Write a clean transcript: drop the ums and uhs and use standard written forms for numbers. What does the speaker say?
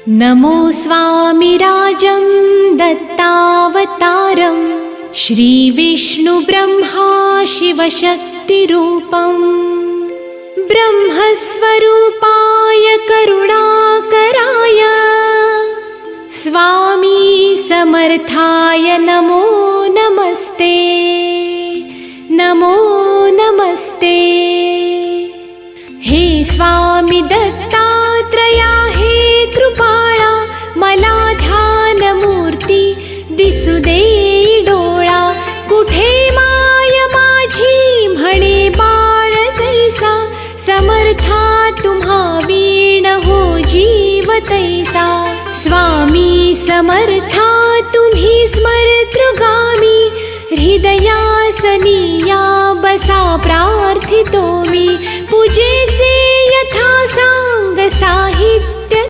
नमो स्वामिराजं दत्तावतारं श्रीविष्णुब्रह्मा शिवशक्तिरूपं ब्रह्मस्वरूपाय करुणाकराय स्वामी समर्थाय नमो नमस्ते नमो नमस्ते। हे स्वामी दत्तात्रया हे कृपाळा मला ध्यानमूर्ती दिसू दे डोळा कुठे माय माझी म्हणे बाळ जैसा समर्था तुम्हा वीण हो जीव तैसा स्वामी समर्था तुम्ही स्मरतृगामी हृदयासनिया बसा प्रार्थितो मी पूजेचे यथा सांग साहित्य